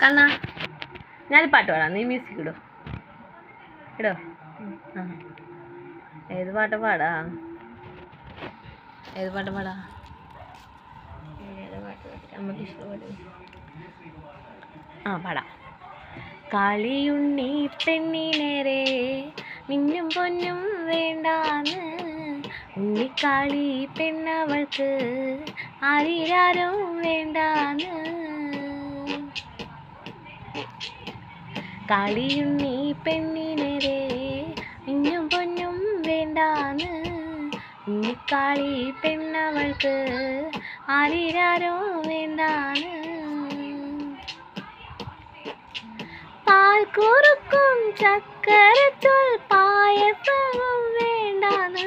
കണ്ണാ ഞാനൊരു പാട്ട് പാടാം, നീ മ്യൂസിക് ഇടോ ഇടോ. ആ ഏത് പാട്ട് പാടാ? ഏത് പാട്ട് പാടാ? നമുക്ക് ഇഷ്ടപ്പെടും. ആ പാടാം. കളിയുണ്ണി പെണ്ണിനേരെ മിന്നും പൊന്നും വേണ്ടാന്ന്, ഉണ്ണിക്കാളി പെണ്ണവൾക്ക് ആരിരാരും വേണ്ടാന്ന്. കളിയുണ്ണി പെണ്ണിനേരെ മിന്നും പൊന്നും വേണ്ടാന്ന്, ഉണ്ണിക്കാളി പെണ്ണവൾക്ക് ആരിരാരും വേണ്ടാന്ന്. പാൽ കുറുക്കും ചക്കരച്ചോൽ പായസവും വേണ്ടാന്ന്,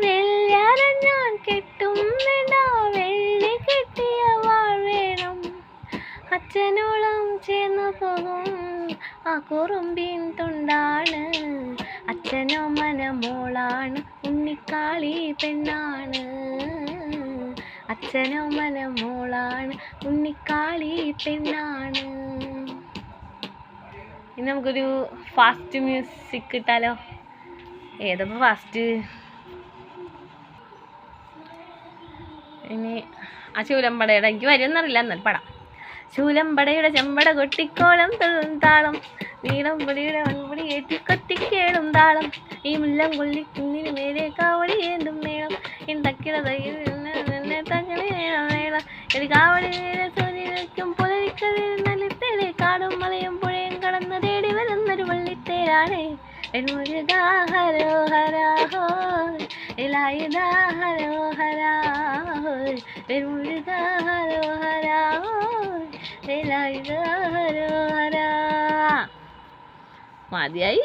വെള്ളരഞ്ഞാൻ കെട്ടും വേണ്ട വെള്ളി കെട്ടിയ വാൾ വേണം. അച്ഛനോളം ചേർന്നു പോകും ആ കുറുമ്പിൻ തൊണ്ടാണ്, അച്ഛനോ മനമോളാണ് ഉണ്ണിക്കാളി പെണ്ണാണ്. അച്ഛനോ മനമോളാണ് ഉണ്ണിക്കാളി പെണ്ണാണ്. ഇനി നമുക്കൊരു ഫാസ്റ്റ് മ്യൂസിക് ഇട്ടാലോ? ഏതപ്പോൾ ഫാസ്റ്റ്? ഇനി ആ ശൂലമ്പടയുടെ എനിക്ക് വരുമെന്നറിയില്ല, എന്നാലും പടാം. ശൂലമ്പടയുടെ ചെമ്പട കൊട്ടിക്കോളം താളം, നീളം പൊടിയുടെ വൻപൊടി ഏറ്റിക്കൊത്തിക്കേളും താളം, ഈ മുല്ലം കൊള്ളി കുന്നിന് മേലെ കാവടി ഏന്തും മേളം, ഇനി തക്കിട തങ്ങനെ വേണം എടി കാവടി നേരെ സൂര്യനും പുലരിക്കതിൽ നല്ലിത്തേടെ കാടും മലയും പുഴയും കടന്ന് തേടി വരുന്നൊരു വള്ളിത്തേരാണ്. മുരുകാ ഹരോ ഹരാ ഹോയ് ഇലായുധാ ഹരോ ഹരാ ഹോയ്, മുരുകാ ഹരോ ഹരാ ഹോയ് ഇലായുധാ ഹരോ ഹരാ. മതിയായി.